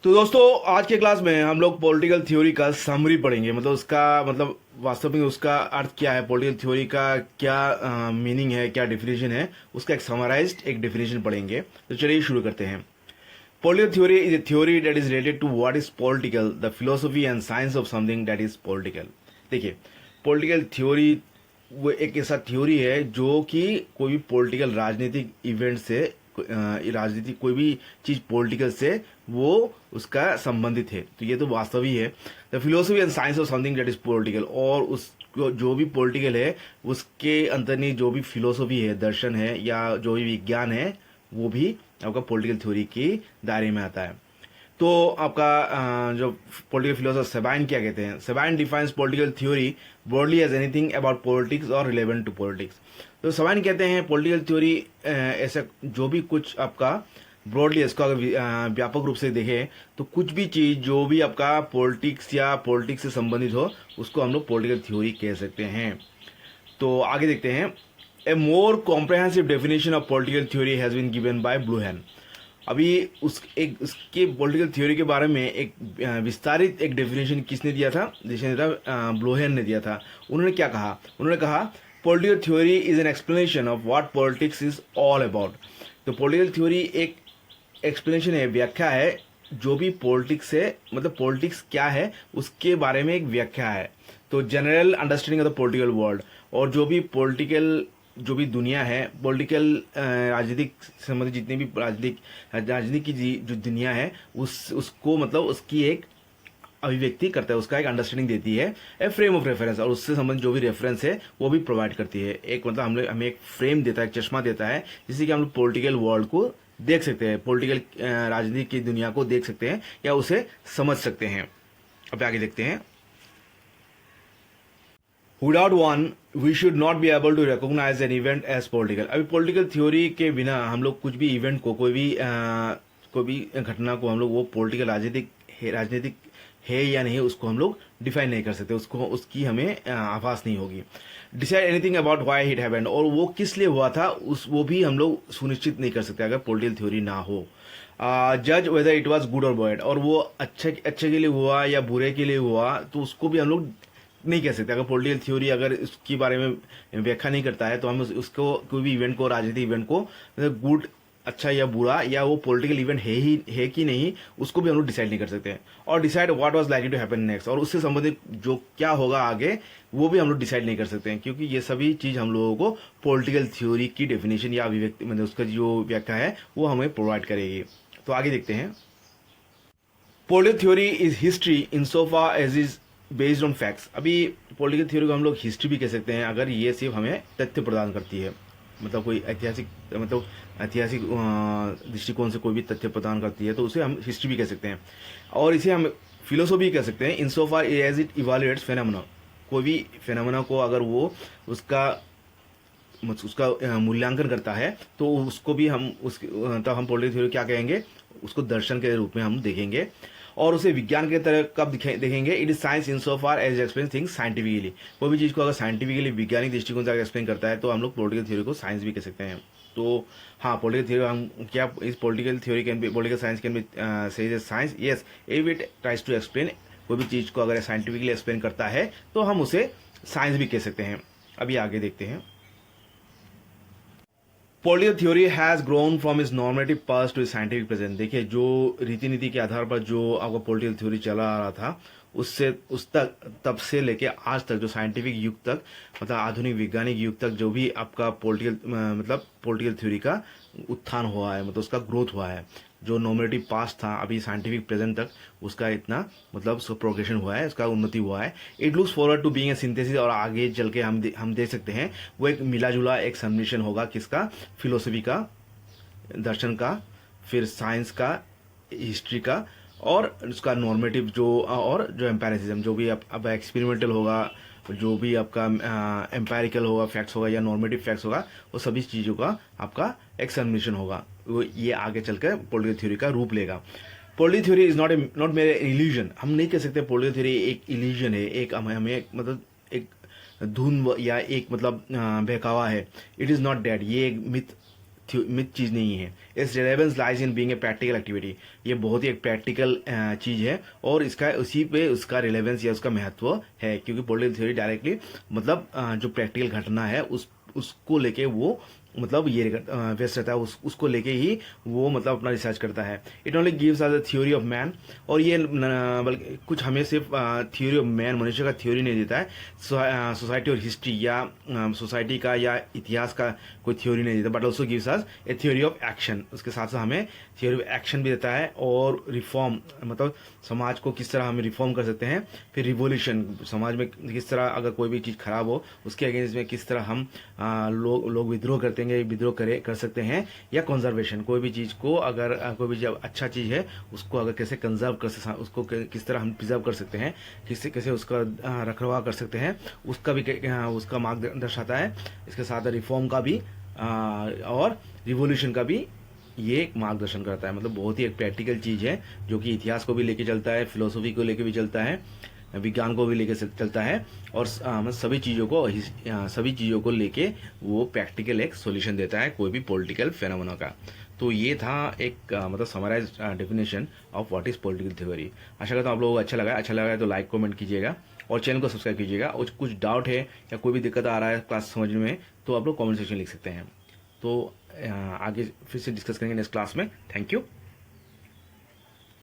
तो दोस्तों आज के क्लास में हम लोग पॉलिटिकल थ्योरी का समरी पढ़ेंगे। मतलब उसका मतलब वास्तव में उसका अर्थ क्या है, पॉलिटिकल थ्योरी का क्या मीनिंग है, क्या डिफिनेशन है, उसका एक समराइज्ड एक डिफिनेशन पढ़ेंगे। तो चलिए शुरू करते हैं। Political theory is a theory that is related to what is political, the philosophy and science of something that is political. देखिए, पॉलिटिकल थ्योरी वो एक ऐसा थ्योरी है जो कि कोई भी पॉलिटिकल राजनीतिक इवेंट से राजनीतिक कोई भी चीज पॉलिटिकल से वो उसका संबंधित है। तो ये तो वास्तव ही है। The philosophy and science of something that is political, और उस जो भी पॉलिटिकल है उसके अंतर्निहित जो भी फिलोसफी है, दर्शन है या जो भी विज्ञान है, वो भी आपका पॉलिटिकल थ्योरी के दायरे में आता है। तो आपका जो पॉलिटिकल फिलोसफर सेबाइन क्या कहते हैं, Sabine defines political theory broadly as anything about politics और रिलेवेंट टू पॉलिटिक्स। तो सेबाइन कहते हैं पॉलिटिकल थ्योरी ऐसा जो भी कुछ आपका ब्रॉडली, इसको अगर व्यापक रूप से देखें तो कुछ भी चीज जो भी आपका पॉलिटिक्स या पॉलिटिक्स से संबंधित हो उसको हम लोग पॉलिटिकल थ्योरी कह सकते हैं। तो आगे देखते हैं। A more comprehensive definition of political theory has been given by Bluhm. अभी उसके पॉलिटिकल थ्योरी के बारे में एक विस्तारित एक डेफिनेशन किसने दिया था, जिसने दिया था, ब्लोहेन ने दिया था। उन्होंने क्या कहा, उन्होंने कहा political theory is an explanation of what politics is all about. तो पॉलिटिकल थ्योरी एक एक्सप्लेनेशन है, व्याख्या है, जो भी पॉलिटिक्स है, मतलब पॉलिटिक्स क्या है उसके बारे में एक व्याख्या है। तो general understanding of the political world, और जो भी पॉलिटिकल जो भी दुनिया है, पॉलिटिकल राजनीतिक संबंधित जितनी भी राजनीति की जो दुनिया है उसको मतलब उसकी एक अभिव्यक्ति करता है, उसका एक अंडरस्टैंडिंग देती है। ए फ्रेम ऑफ रेफरेंस, और उससे संबंधित जो भी रेफरेंस है वो भी प्रोवाइड करती है। एक मतलब हमें एक फ्रेम देता है, एक चश्मा देता है, जिससे कि हम लोग पॉलिटिकल वर्ल्ड को देख सकते हैं, पॉलिटिकल राजनीति की दुनिया को देख सकते हैं या उसे समझ सकते हैं। अब आगे देखते हैं। Without one, we should not be able to recognize an event as political। अभी पॉलिटिकल थ्योरी के बिना हम लोग कुछ भी इवेंट को, कोई भी घटना को हम लोग वो पॉलिटिकल राजनीतिक है या नहीं उसको हम लोग डिफाइन नहीं कर सकते, उसको उसकी हमें आभास नहीं होगी। Decide anything about why it happened, और वो किस लिए हुआ था वो भी हम लोग सुनिश्चित नहीं कर सकते अगर पॉलिटिकल थ्योरी ना हो। जज वेदर इट वाज गुड और बैड, और वो अच्छे के लिए हुआ या बुरे के लिए हुआ तो उसको भी हम लोग नहीं कह सकते। अगर पॉलिटिकल थ्योरी अगर इसके बारे में व्याख्या नहीं करता है तो हम उसको कोई भी इवेंट को, राजनीतिक इवेंट को गुड, अच्छा या बुरा, या वो पॉलिटिकल इवेंट है कि नहीं, उसको भी हम लोग डिसाइड नहीं कर सकते। और decide what was likely to happen next, और उससे संबंधित जो क्या होगा आगे वो भी हम लोग डिसाइड नहीं कर सकते हैं, क्योंकि ये सभी चीज हम लोगों को पॉलिटिकल थ्योरी की डेफिनेशन या अभिव्यक्ति मतलब उसका जो व्याख्या है वो हमें प्रोवाइड करेगी। तो आगे देखते हैं। Political theory is history in so far as is based on facts. अभी पॉलिटिकल थ्योरी को हम लोग हिस्ट्री भी कह सकते हैं अगर ये सिर्फ हमें तथ्य प्रदान करती है, मतलब कोई ऐतिहासिक दृष्टिकोण से कोई भी तथ्य प्रदान करती है तो उसे हम हिस्ट्री भी कह सकते हैं। और इसे हम फिलोसॉफी कह सकते हैं इन so far as it इवैल्यूएट्स phenomena. कोई भी फेनोमेना को अगर वो उसका मूल्यांकन करता है तो उसको भी हम तब हम पॉलिटिकल थ्योरी क्या कहेंगे, उसको दर्शन के रूप में हम देखेंगे, और उसे विज्ञान के तरह कब देखेंगे। It is science in so far as explain things scientifically. कोई भी चीज को अगर साइंटिफिकली वैज्ञानिक दृष्टिकोण से एक्सप्लेन करता है तो हम लोग पॉलिटिकल थ्योरी को साइंस भी कह सकते हैं। तो हाँ, पॉलिटिकल थ्योरी हम क्या इस political theory can be, political science can be says science, yes, if it tries to explain. कोई भी चीज को अगर साइंटिफिकली एक्सप्लेन करता है तो हम उसे साइंस भी कह सकते हैं। अभी आगे देखते हैं। Political theory has grown from is normative past to scientific present. देखिए, जो रीति नीति के आधार पर जो आपका पॉलिटिकल थ्योरी चला आ रहा था उससे तब से लेके आज तक जो साइंटिफिक युग तक, मतलब आधुनिक वैज्ञानिक युग तक जो भी आपका पॉलिटिकल थ्योरी का उत्थान हुआ है, मतलब उसका ग्रोथ हुआ है। जो नॉर्मेटिव पास्ट था अभी साइंटिफिक प्रेजेंट तक उसका इतना मतलब प्रोग्रेशन हुआ है, उसका उन्नति हुआ है। It looks forward to being a synthesis, और आगे चल के हम देख सकते हैं वो एक मिला जुला एक सम्मिश्रण होगा किसका, फिलोसफी का, दर्शन का, फिर साइंस का, हिस्ट्री का, और उसका नॉर्मेटिव और जो एम्पेरिसिज्म, जो भी अब एक्सपेरिमेंटल होगा, जो भी आपका एम्पेरिकल होगा, फैक्ट्स होगा या नॉर्मेटिव फैक्ट्स होगा, वो सभी चीज़ों का आपका एक सम्मिश्रण होगा। वो ये आगे चलकर पॉलिटिकल थ्योरी का रूप लेगा। पॉलिटिकल थ्योरी इज नॉट मेरे इल्यूजन। हम नहीं कह सकते पॉलिटिकल थ्योरी एक इल्यूजन है, एक हमें मतलब एक धुन या एक मतलब बहकावा है। इट इज़ नॉट डैट, ये एक मिथ मिथ चीज़ नहीं है। It's relevance lies in being a practical activity. ये बहुत ही एक प्रैक्टिकल चीज़ है और इसका उसी पे उसका रिलेवेंस या उसका महत्व है, क्योंकि पॉलिटिकल थ्योरी डायरेक्टली मतलब जो प्रैक्टिकल घटना है उसको लेके वो मतलब ये व्यस्त रहता है, उसको लेके ही वो मतलब अपना रिसर्च करता है। It only gives us the theory of man, और ये बल्कि कुछ हमें सिर्फ थ्योरी ऑफ मैन, मनुष्य का थ्योरी नहीं देता है, सोसाइटी और हिस्ट्री या सोसाइटी का या इतिहास का कोई थ्योरी नहीं देता, but also gives us A theory of action. उसके साथ साथ हमें थ्योरी ऑफ एक्शन भी देता है, और रिफॉर्म मतलब समाज को किस तरह हमें रिफॉर्म कर सकते हैं, फिर रिवोल्यूशन समाज में किस तरह अगर कोई भी चीज़ खराब हो उसके अगेंस्ट में किस तरह हम लोग विद्रोह करते हैं, विद्रोह कर सकते हैं, या कंजर्वेशन कोई भी चीज़ को अगर कोई भी जब अच्छा चीज़ है उसको अगर कैसे कंजर्व कर सकते, उसको किस तरह हम प्रिजर्व कर सकते हैं, कैसे उसका रखरखाव कर सकते हैं, उसका भी उसका मार्ग दर्शाता है। इसके साथ रिफॉर्म का भी और रिवोल्यूशन का भी ये एक मार्गदर्शन करता है। मतलब बहुत ही एक प्रैक्टिकल चीज़ है जो कि इतिहास को भी लेके चलता है, फिलोसफी को लेके भी चलता है, विज्ञान को भी लेके चलता है, और मतलब सभी चीज़ों को लेके वो प्रैक्टिकल एक सॉल्यूशन देता है कोई भी पॉलिटिकल फेनोमेना का। तो ये था एक मतलब summarize definition of what is political theory. आशा करता हूँ आप लोगों को अच्छा लगा है तो लाइक कमेंट कीजिएगा और चैनल को सब्सक्राइब कीजिएगा। और कुछ डाउट है या कोई भी दिक्कत आ रहा है क्लास समझने में तो आप लोग कमेंट सेक्शन लिख सकते हैं। तो आगे फिर से डिस्कस करेंगे नेक्स्ट क्लास में। Thank you.